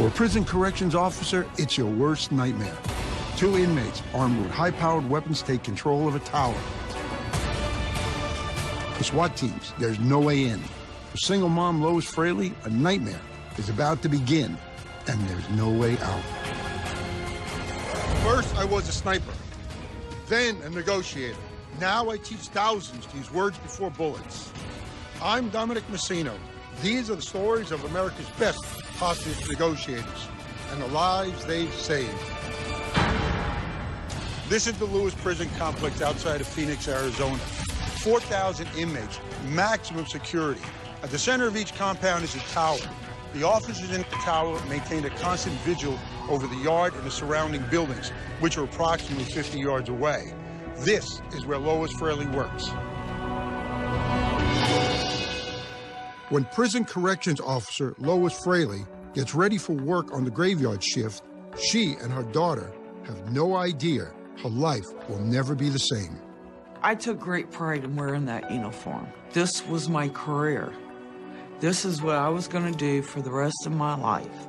For a prison corrections officer, it's your worst nightmare. 2 inmates armed with high-powered weapons take control of a tower. For SWAT teams, there's no way in. For single mom Lois Fraley, a nightmare is about to begin, and there's no way out. First, I was a sniper, then a negotiator. Now I teach thousands to use words before bullets. I'm Dominic Messino. These are the stories of America's best hostage negotiators and the lives they've saved. This is the Lewis Prison Complex outside of Phoenix, Arizona. 4,000 inmates, maximum security. At the center of each compound is a tower. The officers in the tower maintain a constant vigil over the yard and the surrounding buildings, which are approximately 50 yards away. This is where Lois Fraley works. When prison corrections officer Lois Fraley gets ready for work on the graveyard shift, she and her daughter have no idea her life will never be the same. I took great pride in wearing that uniform. This was my career. This is what I was going to do for the rest of my life.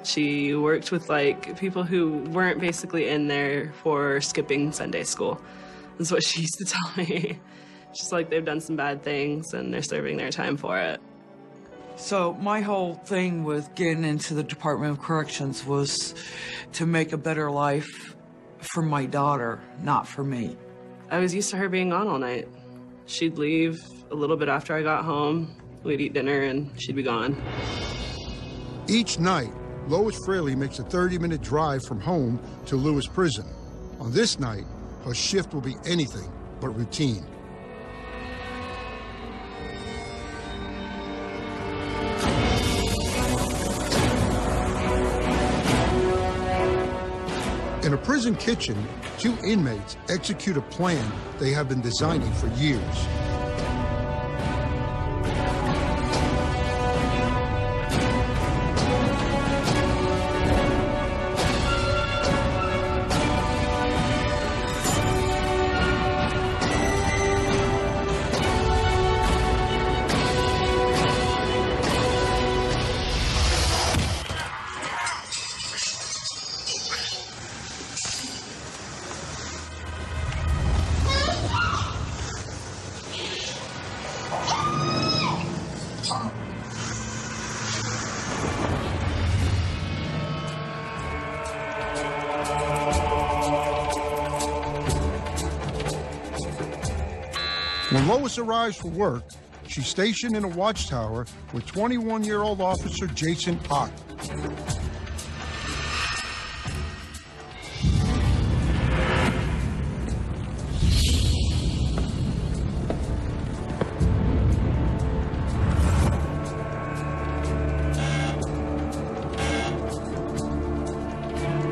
She worked with people who weren't basically in there for skipping Sunday school. That's what she used to tell me. She's like, they've done some bad things and they're serving their time for it. So my whole thing with getting into the Department of Corrections was to make a better life for my daughter, not for me. I was used to her being gone all night. She'd leave a little bit after I got home. We'd eat dinner and she'd be gone. Each night, Lois Fraley makes a 30-minute drive from home to Lewis Prison. On this night, her shift will be anything but routine. In a prison kitchen, 2 inmates execute a plan they have been designing for years. When Lois arrives for work, she's stationed in a watchtower with 21-year-old officer Jason Ott.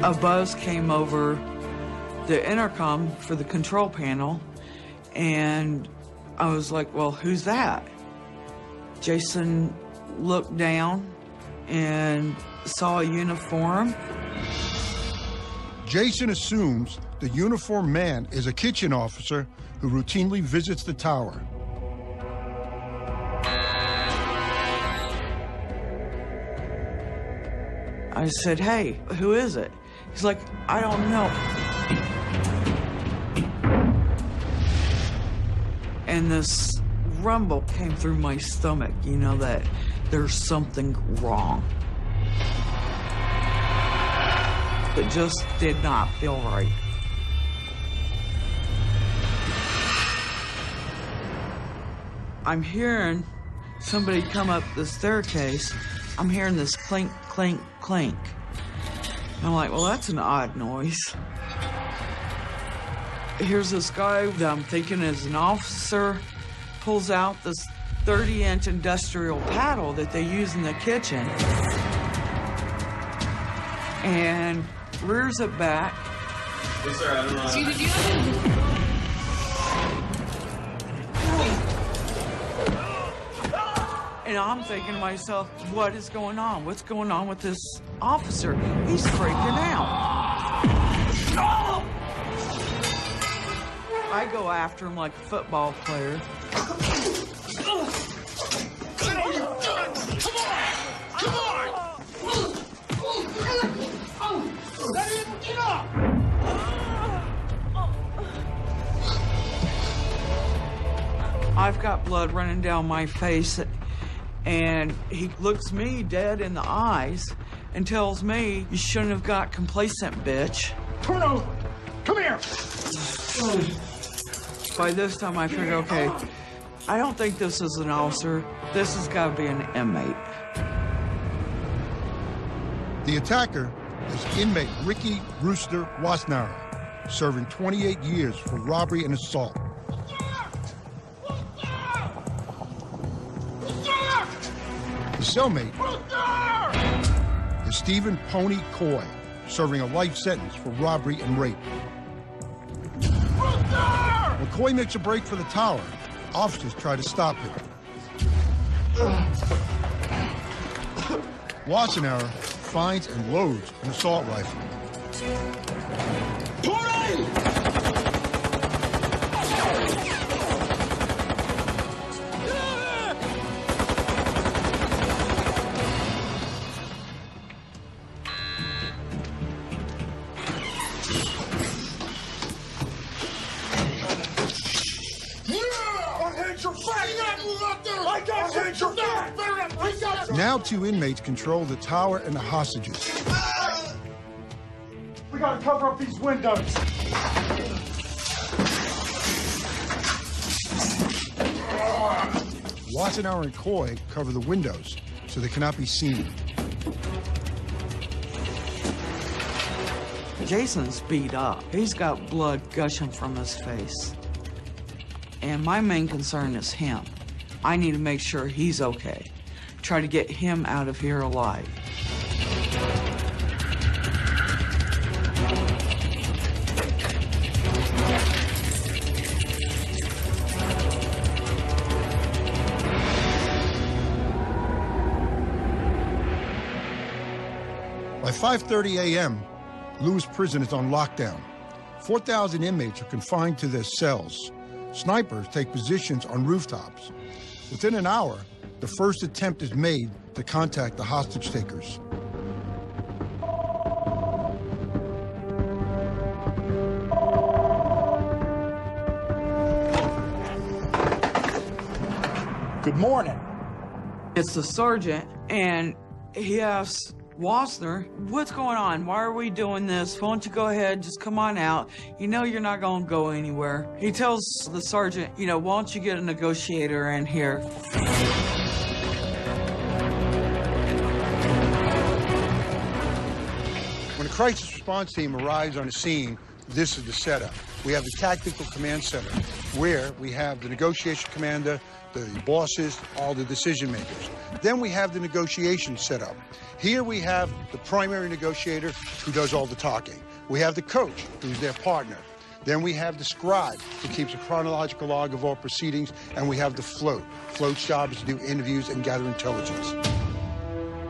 A buzz came over the intercom for the control panel, and I was like, well, who's that? Jason looked down and saw a uniform. Jason assumes the uniformed man is a kitchen officer who routinely visits the tower. I said, hey, who is it? He's like, I don't know. And this rumble came through my stomach, you know, that there's something wrong. It just did not feel right. I'm hearing somebody come up the staircase. I'm hearing this clink, clink, clink. And I'm like, well, that's an odd noise. Here's this guy that I'm thinking is an officer, pulls out this 30-inch industrial paddle that they use in the kitchen and rears it back. Yes, sir, I don't know. See, did you? And I'm thinking to myself, what is going on? What's going on with this officer? He's freaking out. I go after him like a football player. I've got blood running down my face, and he looks me dead in the eyes and tells me, "You shouldn't have got complacent, bitch." Turn over. Come here. By this time, I figure, okay, I don't think this is an officer. This has got to be an inmate. The attacker is inmate Ricky Rooster Wassenaar, serving 28 years for robbery and assault. The cellmate is Stephen Pony Coy, serving a life sentence for robbery and rape. When Coy makes a break for the tower, officers try to stop him. Wassenaar finds and loads an assault rifle. Now 2 inmates control the tower and the hostages. We gotta cover up these windows. Wassenaar and Coy cover the windows so they cannot be seen. Jason's beat up. He's got blood gushing from his face. And my main concern is him. I need to make sure he's okay. Try to get him out of here alive. By 5:30 a.m., Lewis Prison is on lockdown. 4,000 inmates are confined to their cells. Snipers take positions on rooftops. Within an hour, the first attempt is made to contact the hostage takers. Good morning. It's the sergeant, and he asks Wassenaar, "What's going on? Why are we doing this? Why don't you go ahead, just come on out. You know you're not going to go anywhere." He tells the sergeant, "You know, why don't you get a negotiator in here?" When a crisis response team arrives on the scene, this is the setup. We have the tactical command center, where we have the negotiation commander, the bosses, all the decision makers. Then we have the negotiation set up. Here we have the primary negotiator who does all the talking. We have the coach, who's their partner. Then we have the scribe, who keeps a chronological log of all proceedings, and we have the float. Float's job is to do interviews and gather intelligence.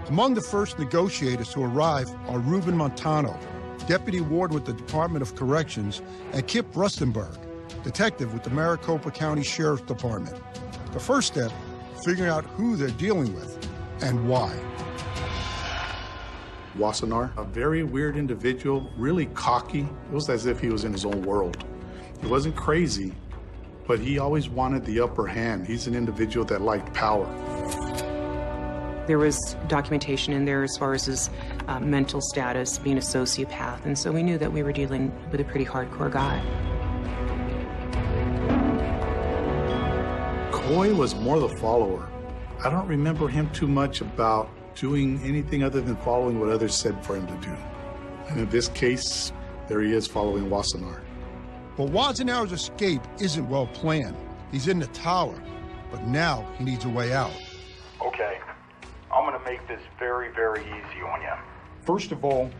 Among the first negotiators to arrive are Ruben Montano, deputy warden with the Department of Corrections, and Kip Rustenberg, detective with the Maricopa County Sheriff's Department. The first step, figuring out who they're dealing with and why. Wassenaar, a very weird individual, really cocky. It was as if he was in his own world. He wasn't crazy, but he always wanted the upper hand. He's an individual that liked power. There was documentation in there as far as his mental status, being a sociopath, and so we knew that we were dealing with a pretty hardcore guy. Coy was more the follower. I don't remember him too much about doing anything other than following what others said for him to do. And in this case, there he is following Wassenaar. But Wassenaar's escape isn't well planned. He's in the tower, but now he needs a way out. Okay, I'm gonna make this very, very easy on you. First of all,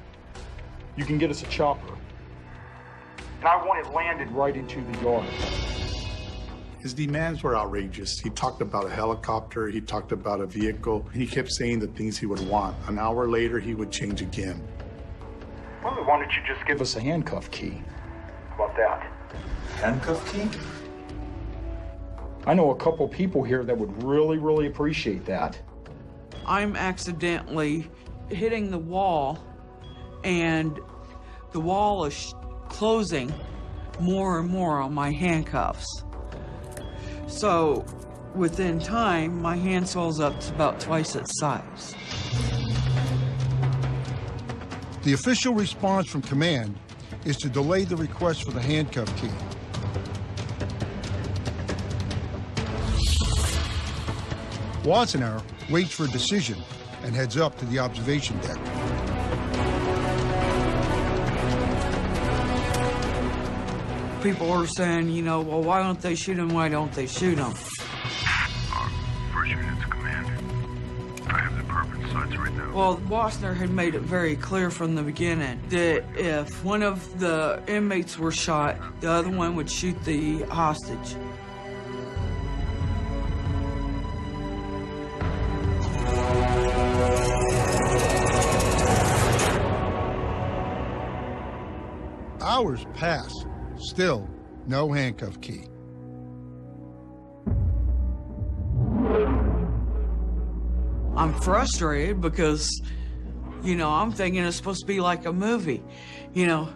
you can get us a chopper. And I want it landed Right into the yard. His demands were outrageous. He talked about a helicopter, he talked about a vehicle, he kept saying the things he would want. An hour later, he would change again. Well, why don't you just give Give us a handcuff key. about that? Handcuff key? I know a couple people here that would really, really appreciate that. I'm accidentally hitting the wall, and the wall is closing more and more on my handcuffs. So within time, my hand swells up to about twice its size. The official response from command is to delay the request for the handcuff key. Wassenaar waits for a decision and heads up to the observation deck. People are saying, you know, well, why don't they shoot him? Why don't they shoot him? First unit to command. I have the perfect sights right now. Well, Wassenaar had made it very clear from the beginning that if one of the inmates were shot, the other one would shoot the hostage. Hours pass, still no handcuff key. I'm frustrated because, you know, I'm thinking it's supposed to be like a movie. You know,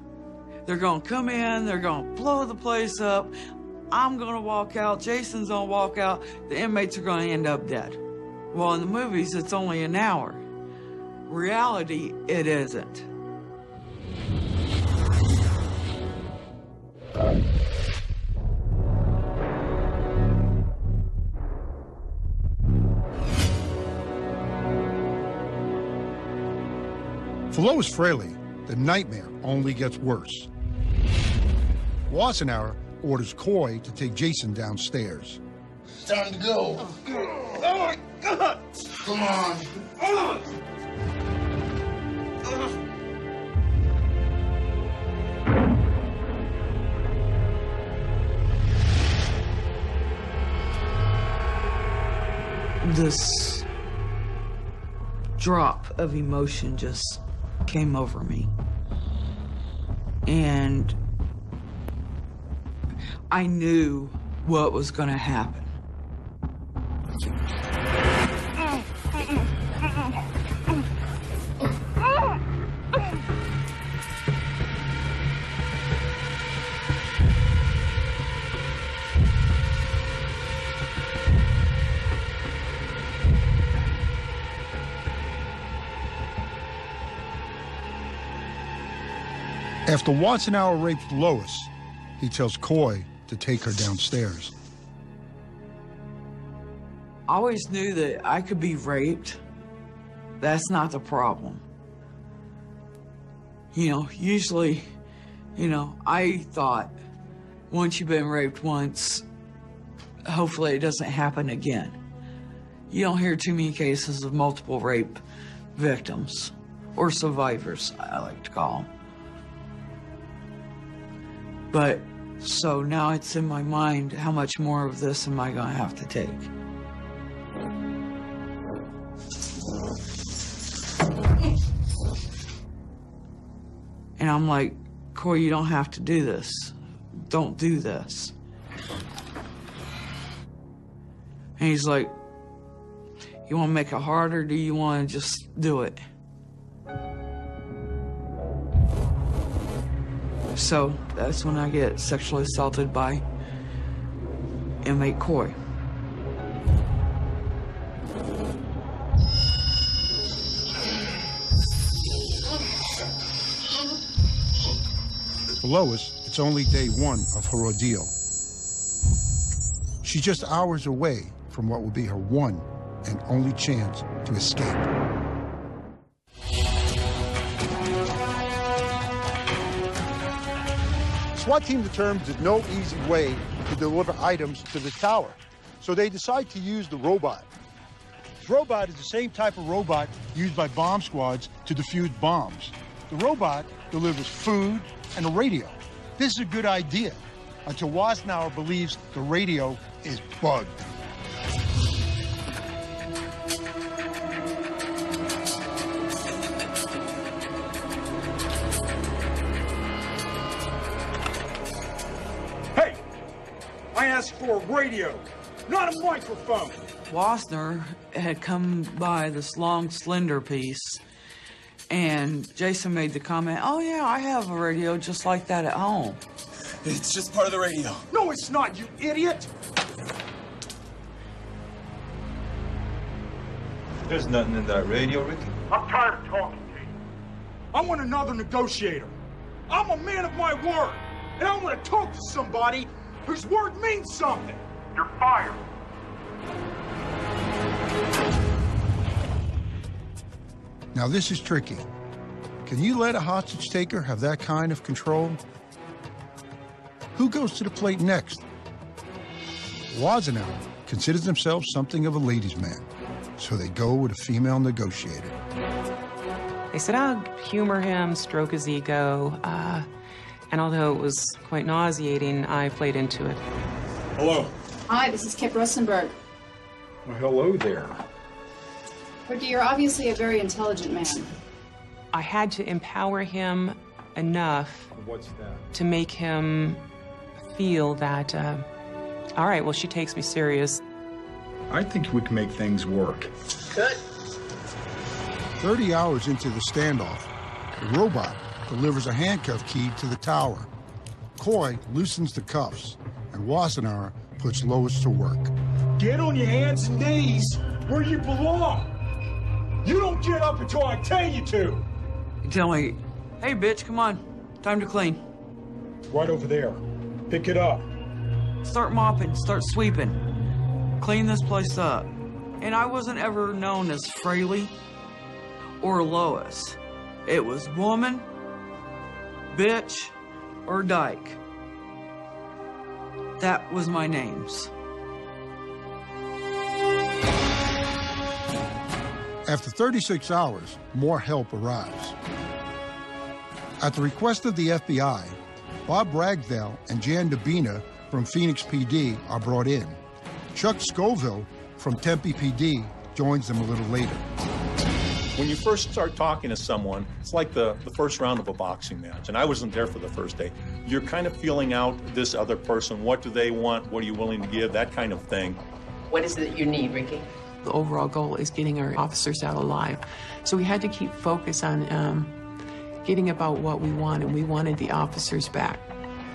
they're gonna come in, they're gonna blow the place up, I'm gonna walk out, Jason's gonna walk out, the inmates are gonna end up dead. Well, in the movies, it's only an hour. Reality, it isn't. For Lois Fraley, the nightmare only gets worse. Wassenaar orders Coy to take Jason downstairs. It's time to go. Oh my God! Come on. This drop of emotion just came over me. And I knew what was going to happen. After Wassenaar raped Lois, he tells Coy to take her downstairs. I always knew that I could be raped. That's not the problem. You know, usually, you know, I thought once you've been raped once, hopefully it doesn't happen again. You don't hear too many cases of multiple rape victims, or survivors, I like to call them. But, so now it's in my mind, how much more of this am I gonna have to take? And I'm like, Coy, you don't have to do this. Don't do this. And he's like, you wanna make it harder, or do you wanna just do it? So that's when I get sexually assaulted by inmate Coy. For Lois, it's only day one of her ordeal. She's just hours away from what will be her one and only chance to escape. SWAT team determines there's no easy way to deliver items to the tower, so they decide to use the robot. This robot is the same type of robot used by bomb squads to defuse bombs. The robot delivers food and a radio. This is a good idea until Wassenaar believes the radio is bugged. Hey, I asked for a radio, not a microphone. Wassenaar had come by this long, slender piece, and Jason made the comment, oh yeah, I have a radio just like that at home. It's just part of the radio. No, it's not, you idiot. There's nothing in that radio, Ricky. I'm tired of talking to you. I want another negotiator. I'm a man of my word, and I want to talk to somebody whose word means something. You're fired. Now this is tricky. Can you let a hostage taker have that kind of control? Who goes to the plate next? Wassenauer considers himself something of a ladies' man, so they go with a female negotiator. They said I'll humor him, stroke his ego, and although it was quite nauseating, I played into it. Hello. Hi, this is Kip Rosenberg. Well, hello there. Ricky, you're obviously a very intelligent man. I had to empower him enough What's that? to make him feel that, all right, well, she takes me serious. I think we can make things work. Good. 30 hours into the standoff, the robot delivers a handcuff key to the tower. Coy loosens the cuffs, and Wassenauer puts Lois to work. Get on your hands and knees where you belong. You don't get up until I tell you to. You tell me, hey, bitch, come on. Time to clean. Right over there. Pick it up. Start mopping, start sweeping. Clean this place up. And I wasn't ever known as Fraley or Lois. It was woman, bitch, or dyke. That was my names. After 36 hours, more help arrives. At the request of the FBI, Bob Ragdale and Jan Dabina from Phoenix PD are brought in. Chuck Scoville from Tempe PD joins them a little later. When you first start talking to someone, it's like the first round of a boxing match, and I wasn't there for the first day. You're kind of feeling out this other person. What do they want? What are you willing to give? That kind of thing. What is it that you need, Ricky? The overall goal is getting our officers out alive. So we had to keep focus on getting about what we want, and we wanted the officers back.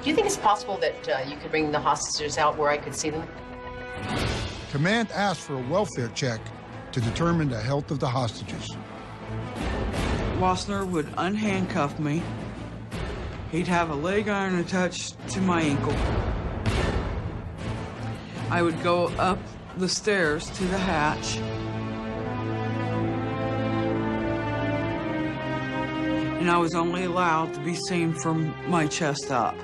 Do you think it's possible that you could bring the hostages out where I could see them? Command asked for a welfare check to determine the health of the hostages. Wassenaar would unhandcuff me. He'd have a leg iron attached to my ankle. I would go up the stairs to the hatch. And I was only allowed to be seen from my chest up.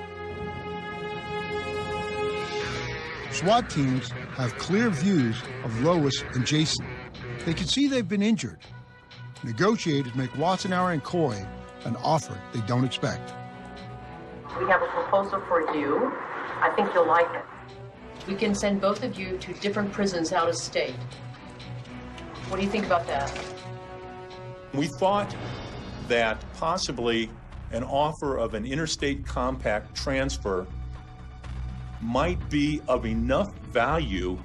SWAT teams have clear views of Lois and Jason. They can see they've been injured. Negotiators make Wassenauer and Coy an offer they don't expect. We have a proposal for you. I think you'll like it. We can send both of you to different prisons out of state. What do you think about that? We thought that possibly an offer of an interstate compact transfer might be of enough value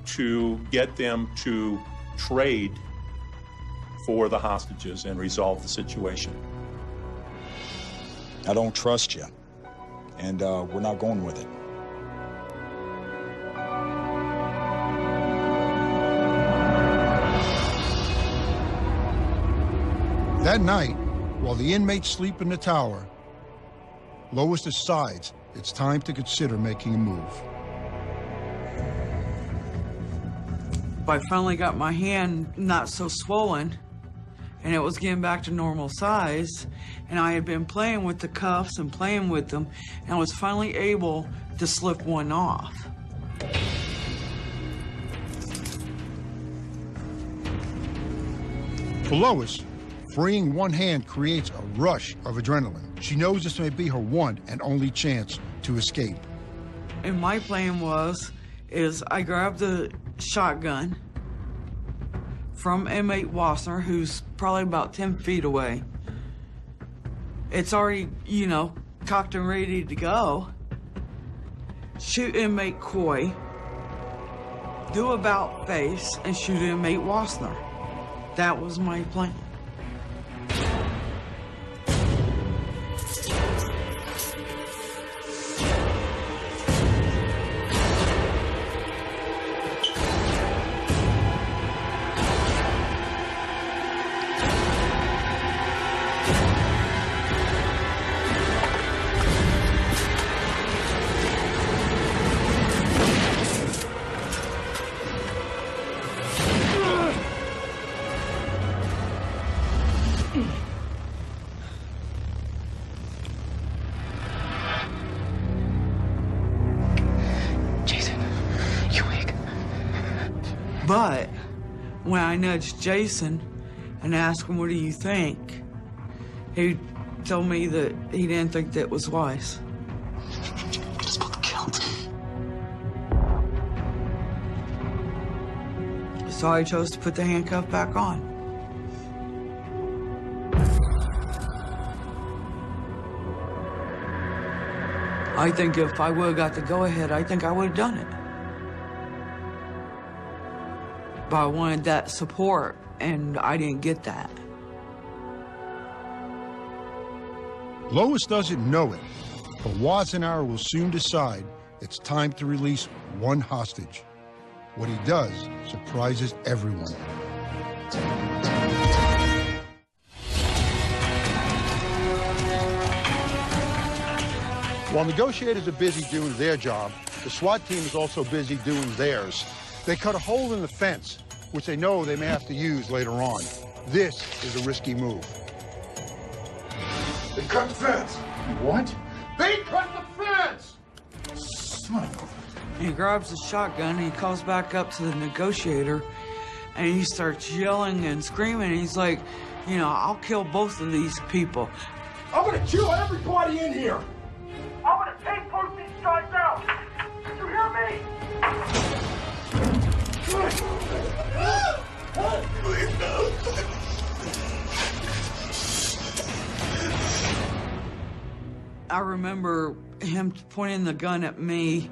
to get them to trade for the hostages and resolve the situation. I don't trust you, and we're not going with it. That night, while the inmates sleep in the tower, Lois decides it's time to consider making a move. I finally got my hand not so swollen, and it was getting back to normal size, and I had been playing with the cuffs and playing with them, and I was finally able to slip one off. For Lois, freeing one hand creates a rush of adrenaline. She knows this may be her one and only chance to escape. And my plan is I grabbed the shotgun from inmate Wassenaar, who's probably about 10 feet away. It's already, cocked and ready to go. Shoot inmate Coy, do about face, and shoot inmate Wassenaar. That was my plan. But when I nudged Jason and asked him, what do you think? He told me that he didn't think that was wise. Just about killed him. So I chose to put the handcuff back on. I think if I would have got the go-ahead, I think I would have done it. But I wanted that support, and I didn't get that. Lois doesn't know it, but Wassenaar will soon decide it's time to release one hostage. What he does surprises everyone. While negotiators are busy doing their job, the SWAT team is also busy doing theirs. They cut a hole in the fence, which they know they may have to use later on. This is a risky move. They cut the fence. What? They cut the fence! Son of a... He grabs his shotgun, and he calls back up to the negotiator, and he starts yelling and screaming. He's like, you know, I'll kill both of these people. I'm gonna kill everybody in here! I'm gonna take both these guys out! Did you hear me? I remember him pointing the gun at me,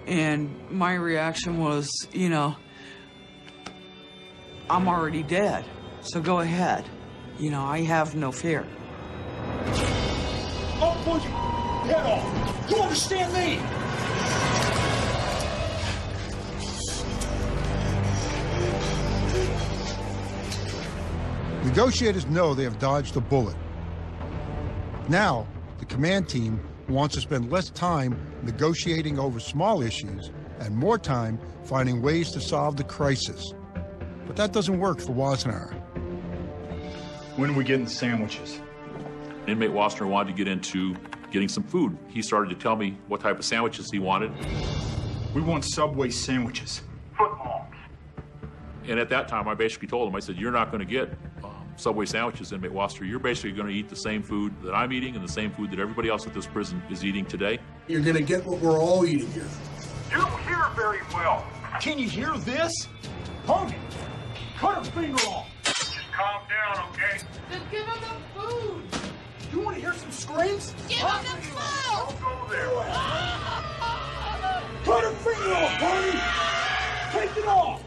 and my reaction was, you know, I'm already dead, so go ahead. You know, I have no fear. I'll pull your head off! You understand me? Negotiators know they have dodged a bullet. Now, the command team wants to spend less time negotiating over small issues and more time finding ways to solve the crisis. But that doesn't work for Wassenaar. When are we getting the sandwiches? Inmate Wassenaar wanted to get into getting some food. He started to tell me what type of sandwiches he wanted. We want Subway sandwiches. Footlongs. And at that time, I basically told him, I said, you're not going to get Subway sandwiches, Inmate Wassenaar. You're basically going to eat the same food that I'm eating and the same food that everybody else at this prison is eating today. You're gonna get what we're all eating here. You don't hear very well. Can you hear this? Pony, cut her finger off. Just calm down, okay? Just give him the food. You want to hear some screams? Give him the food. Don't go there. Cut her finger off, Pony. Take it off.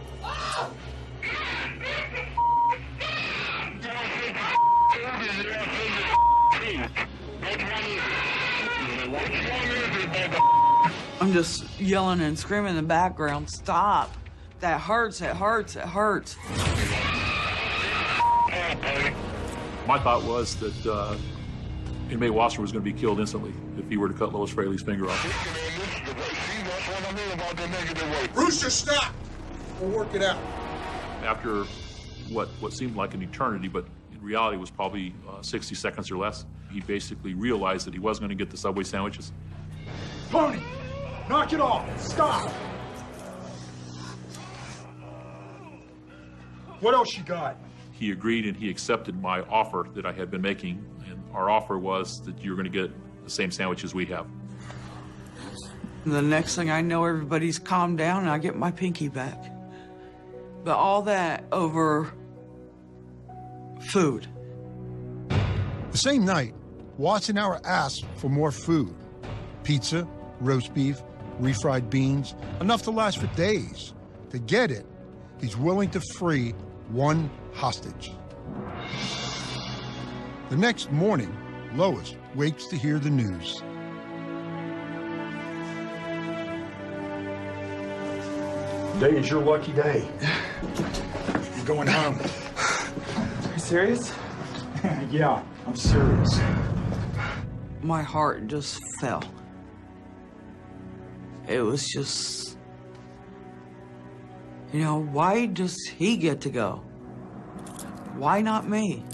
I'm just yelling and screaming in the background, stop. That hurts, it hurts, it hurts. My thought was that Inmate Wassenaar was going to be killed instantly if he were to cut Lois Fraley's finger off. Brewster, stop! We'll work it out. After what seemed like an eternity, but in reality was probably 60 seconds or less, he basically realized that he wasn't going to get the Subway sandwiches. Pony, knock it off. Stop. What else you got? He agreed and he accepted my offer that I had been making, and our offer was that you're going to get the same sandwiches we have. The next thing I know, everybody's calmed down and I get my pinky back. But all that over food. The same night, Wassenaar asked for more food. Pizza, roast beef, refried beans, enough to last for days. To get it, he's willing to free one hostage. The next morning, Lois wakes to hear the news. Today is your lucky day. You're going home. Are you serious? Yeah, I'm serious. My heart just fell. It was just, you know, why does he get to go? Why not me?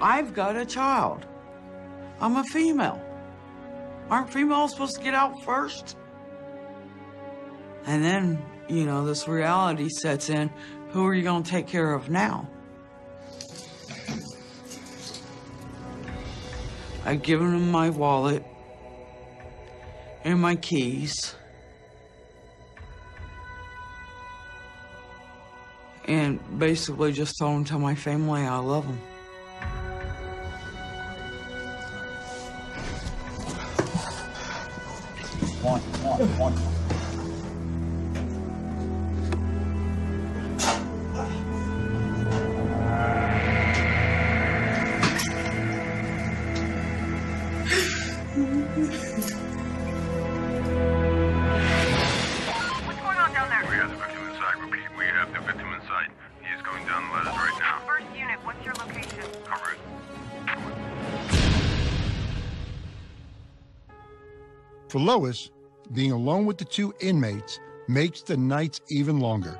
I've got a child. I'm a female. Aren't females supposed to get out first? And then, you know, this reality sets in. Who are you going to take care of now? I'd given him my wallet and my keys. And basically just told him to my family I love them. One. What's going on down there? We have the victim inside. Repeat, we have the victim inside. He is going down the ladders right now. First unit, what's your location? Cover it. For Lois, being alone with the two inmates makes the nights even longer.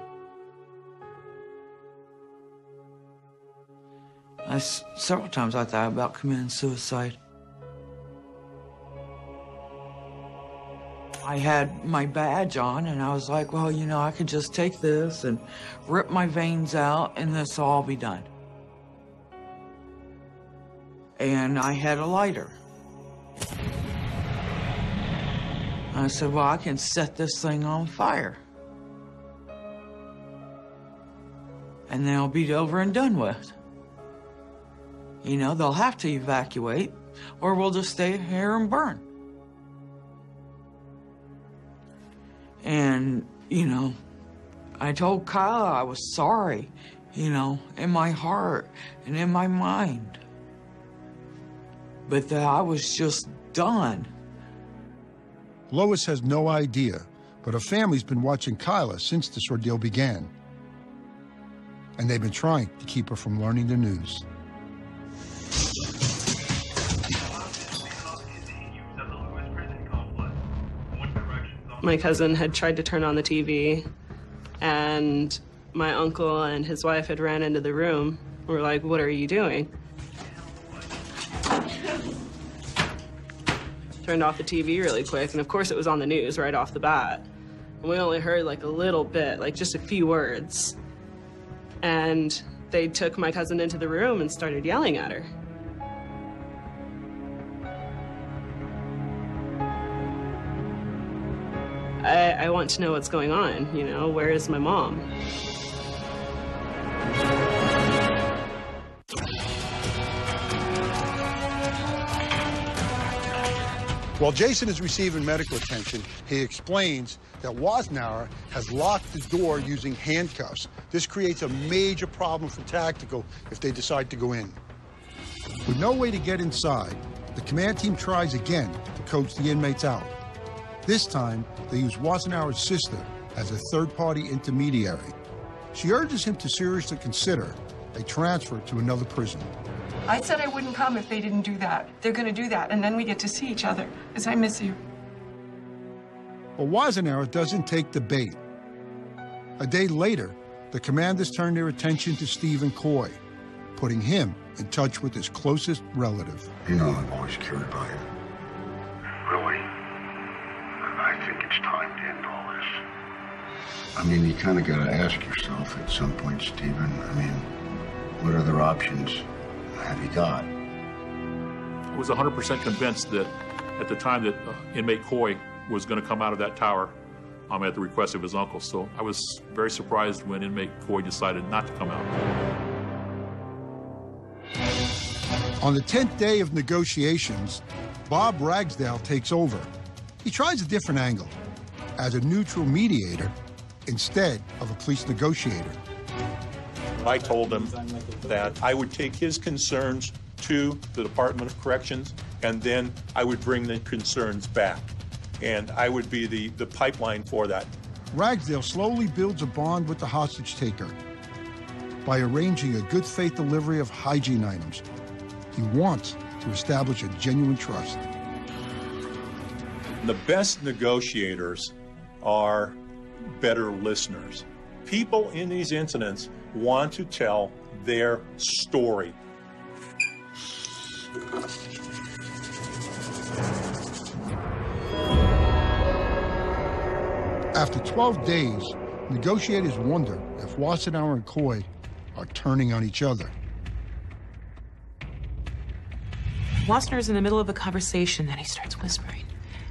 Several times I thought about committing suicide. I had my badge on and I was like, well, you know, I could just take this and rip my veins out and this will all be done. And I had a lighter. I said, well, I can set this thing on fire. And then it'll be over and done with. You know, they'll have to evacuate or we'll just stay here and burn. And, you know, I told Kyla I was sorry, you know, in my heart and in my mind. But that I was just done. Lois has no idea, but her family's been watching Kyla since this ordeal began. And they've been trying to keep her from learning the news. My cousin had tried to turn on the TV, and my uncle and his wife had ran into the room. We were like, what are you doing? Turned off the TV really quick, and of course it was on the news right off the bat. And we only heard like a little bit, like just a few words. And they took my cousin into the room and started yelling at her. I want to know what's going on, you know, where is my mom? While Jason is receiving medical attention, he explains that Wassenaar has locked the door using handcuffs. This creates a major problem for Tactical if they decide to go in. With no way to get inside, the command team tries again to coach the inmates out. This time, they use Wassenaar's sister as a third-party intermediary. She urges him to seriously consider a transfer to another prison. I said I wouldn't come if they didn't do that. They're going to do that, and then we get to see each other, because I miss you. But Wassenaar doesn't take the bait. A day later, the commanders turn their attention to Stephen Coy, putting him in touch with his closest relative. You know I've always cared about you. Really? I think it's time to end all this. I mean, you kind of got to ask yourself at some point, Stephen, I mean, what other options have you got? I was 100% convinced that at the time that inmate Coy was going to come out of that tower at the request of his uncle. So I was very surprised when inmate Coy decided not to come out. On the 10th day of negotiations, Bob Ragsdale takes over. He tries a different angle, as a neutral mediator instead of a police negotiator. I told him that I would take his concerns to the Department of Corrections, and then I would bring the concerns back. And I would be the pipeline for that. Ragsdale slowly builds a bond with the hostage taker by arranging a good faith delivery of hygiene items. He wants to establish a genuine trust. The best negotiators are better listeners. People in these incidents want to tell their story. After 12 days, negotiators wonder if Wassenaar and Coy are turning on each other. Wassenaar is in the middle of a conversation, and he starts whispering.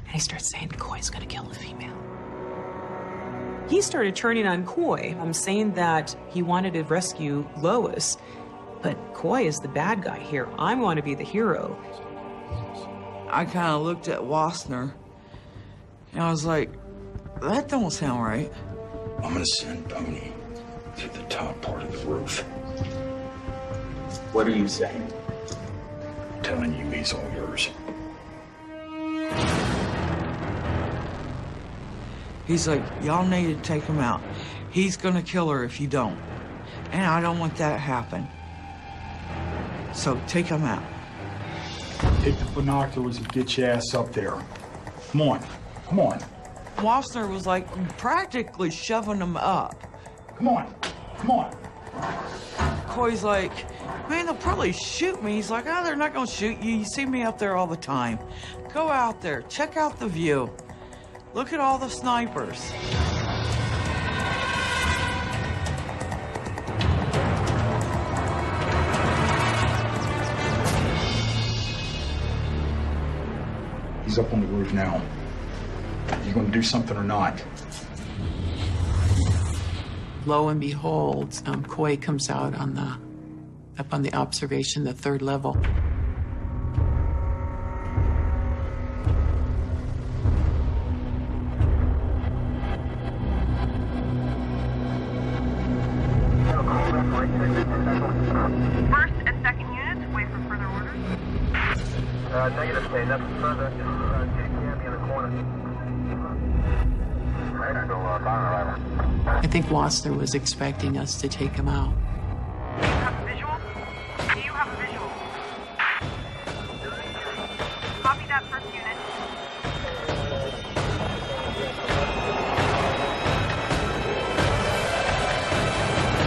And he starts saying Coy's gonna kill the female. He started turning on Coy, saying that he wanted to rescue Lois, but Coy is the bad guy here. I want to be the hero. I kind of looked at Wassenaar, and I was like, that don't sound right. I'm gonna send Boney to the top part of the roof. What are you saying? I'm telling you, he's all yours. He's like, y'all need to take him out. He's gonna kill her if you don't. And I don't want that to happen. So take him out. Take the binoculars and get your ass up there. Come on, come on. Wassenaar was like practically shoving him up. Come on, come on. Coy's like, man, they'll probably shoot me. He's like, oh, they're not gonna shoot you. You see me up there all the time. Go out there, check out the view. Look at all the snipers. He's up on the roof now. You gonna do something or not? Lo and behold, Coy comes out on up on the observation, the 3rd level. First and second units, wait for further orders. Negative, stay nothing further. Just Candy in the corner. I think Wassenaar was expecting us to take him out. Do you have a visual? Do you have a visual? Copy that, first unit.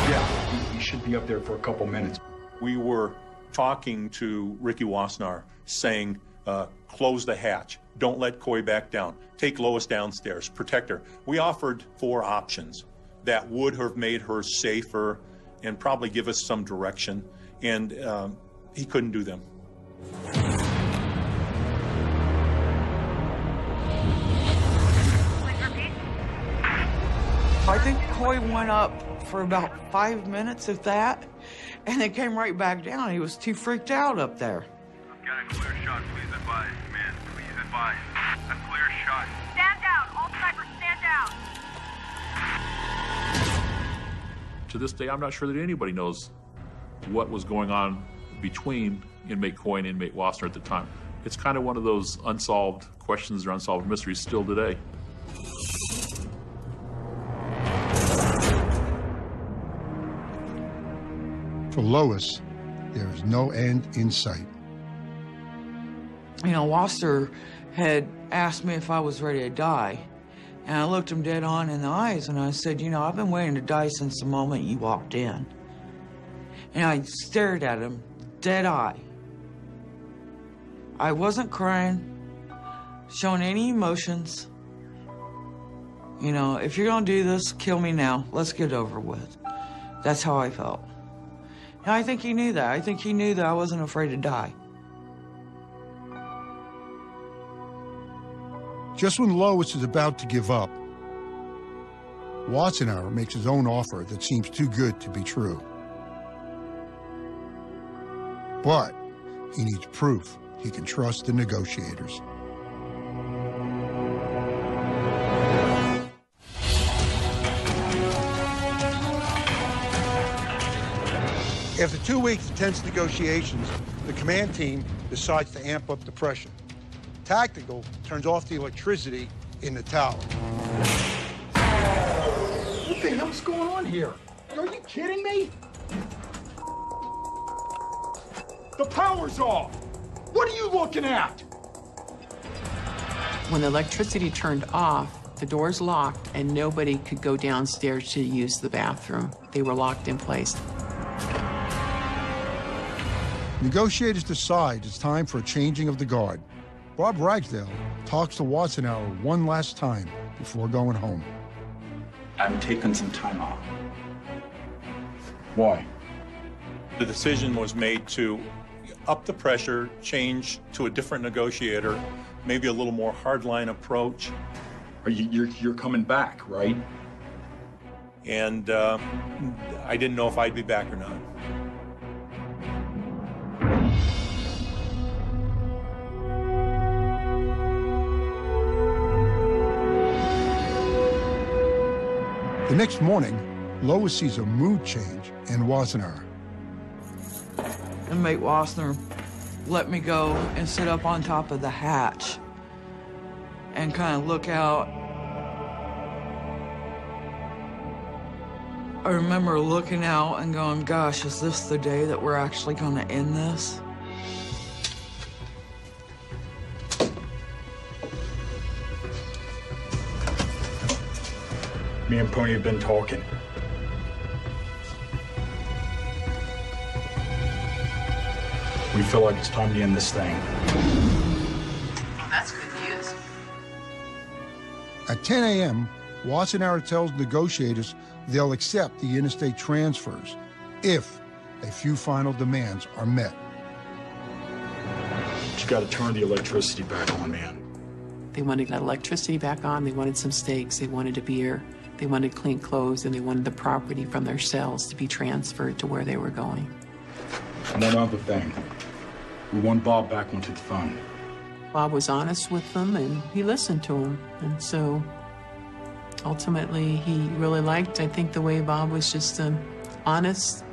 Yeah, he should be up there for a couple minutes. We were talking to Ricky Wassenaar, saying, close the hatch. Don't let Coy back down. Take Lois downstairs. Protect her. We offered 4 options that would have made her safer and probably give us some direction, and he couldn't do them. I think Coy went up for about 5 minutes, if that, and then came right back down. He was too freaked out up there. Got a clear shot, please advise. Man, please advise. A clear shot. Stand down. All snipers stand down. To this day, I'm not sure that anybody knows what was going on between inmate Coy and inmate Wassenaar at the time. It's kind of one of those unsolved questions or unsolved mysteries still today. For Lois, there is no end in sight. You know, Wassenaar had asked me if I was ready to die. And I looked him dead on in the eyes and I said, you know, I've been waiting to die since the moment you walked in. And I stared at him, dead eye. I wasn't crying, showing any emotions. You know, if you're gonna do this, kill me now. Let's get it over with. That's how I felt. And I think he knew that. I think he knew that I wasn't afraid to die. Just when Lois is about to give up, Wassenaar makes his own offer that seems too good to be true. But he needs proof he can trust the negotiators. After 2 weeks of tense negotiations, the command team decides to amp up the pressure. Tactical turns off the electricity in the tower. What the hell's going on here? Are you kidding me? The power's off. What are you looking at? When the electricity turned off, the doors locked and nobody could go downstairs to use the bathroom. They were locked in place. Negotiators decide it's time for a changing of the guard. Bob Ragsdale talks to Wassenaar one last time before going home. I'm taking some time off. Why? The decision was made to up the pressure, change to a different negotiator, maybe a little more hardline approach. You're coming back, right? And I didn't know if I'd be back or not. The next morning, Lois sees a mood change in Wassenaar. Inmate Wassenaar let me go and sit up on top of the hatch and kind of look out. I remember looking out and going, gosh, is this the day that we're actually going to end this? Me and Pony have been talking. We feel like it's time to end this thing. Well, that's good news. At 10 a.m., Wassenaar tells negotiators they'll accept the interstate transfers if a few final demands are met. But you gotta turn the electricity back on, man. They wanted that electricity back on, they wanted some steaks, they wanted a beer, they wanted clean clothes, and they wanted the property from their cells to be transferred to where they were going. And one other thing. We want Bob back onto the phone. Bob was honest with them, and he listened to them. And so, ultimately, he really liked, I think, the way Bob was just an honest,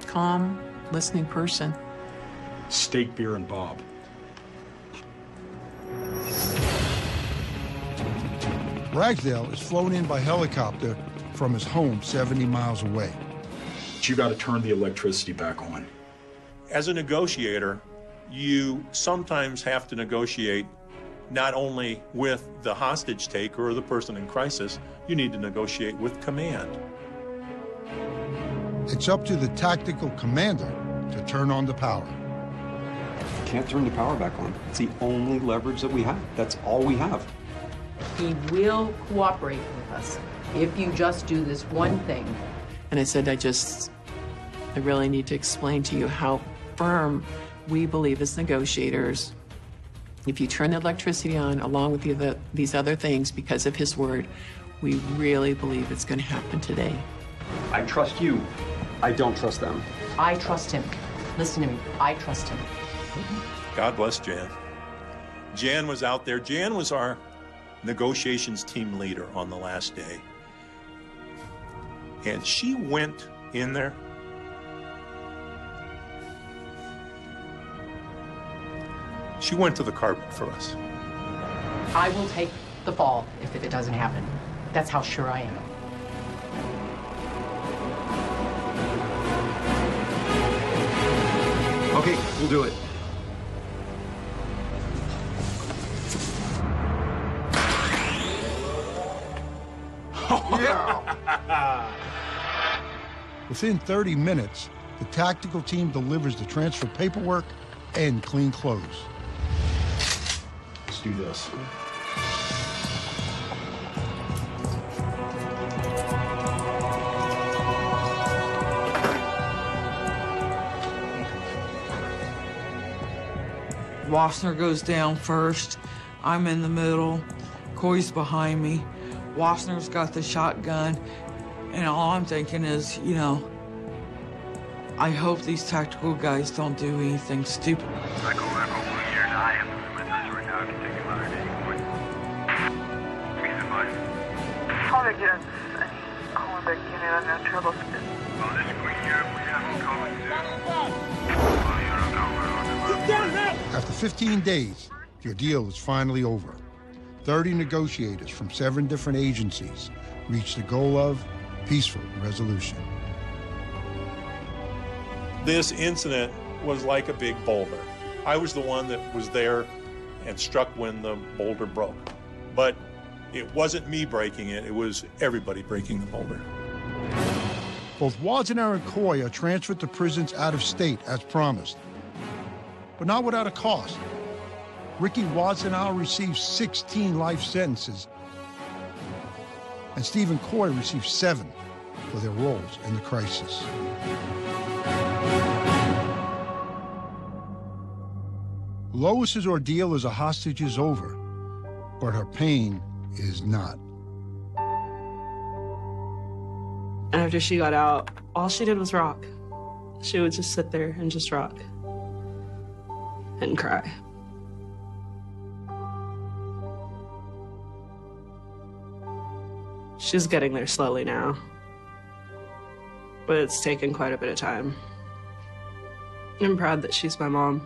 calm, listening person. Steak, beer, and Bob. Ragsdale is flown in by helicopter from his home 70 miles away. But you gotta turn the electricity back on. As a negotiator, you sometimes have to negotiate not only with the hostage taker or the person in crisis, you need to negotiate with command. It's up to the tactical commander to turn on the power. Can't turn the power back on. It's the only leverage that we have. That's all we have. He will cooperate with us if you just do this one thing. And I said, I really need to explain to you how firm we believe as negotiators, if you turn the electricity on along with these other things because of his word, we really believe it's going to happen today. I trust you. I don't trust them. I trust him. Listen to me. I trust him. God bless Jan. Jan was out there. Jan was our negotiations team leader on the last day. And she went in there. She went to the carpet for us. I will take the fall if it doesn't happen. That's how sure I am. Okay, we'll do it. Within 30 minutes, the tactical team delivers the transfer paperwork and clean clothes. Let's do this. Wassenaar goes down first. I'm in the middle. Coy's behind me. Wassenaar's got the shotgun. And all I'm thinking is, you know, I hope these tactical guys don't do anything stupid. After 15 days, the ordeal is finally over. 30 negotiators from 7 different agencies reached the goal of peaceful resolution. This incident was like a big boulder. I was the one that was there and struck when the boulder broke. But it wasn't me breaking it, it was everybody breaking the boulder. Both Wassenaar and Coy are transferred to prisons out of state as promised, but not without a cost. Ricky Wassenaar received 16 life sentences, and Stephen Coy received 7 for their roles in the crisis. Lois's ordeal as a hostage is over, but her pain is not. After she got out, all she did was rock. She would just sit there and just rock and cry. She's getting there slowly now, but it's taken quite a bit of time. I'm proud that she's my mom.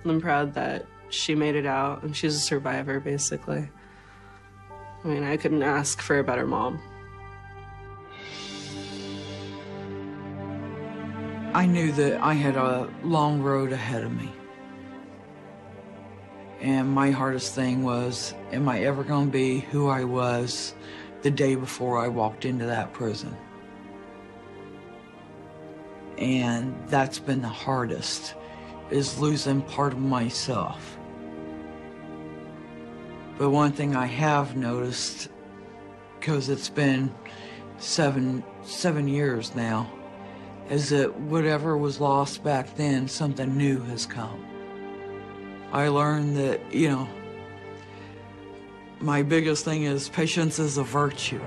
I'm proud that she made it out and she's a survivor, basically. I mean, I couldn't ask for a better mom. I knew that I had a long road ahead of me. And my hardest thing was, am I ever going to be who I was the day before I walked into that prison? And that's been the hardest, is losing part of myself. But one thing I have noticed, because it's been seven years now, is that whatever was lost back then, something new has come. I learned that, you know, my biggest thing is patience is a virtue.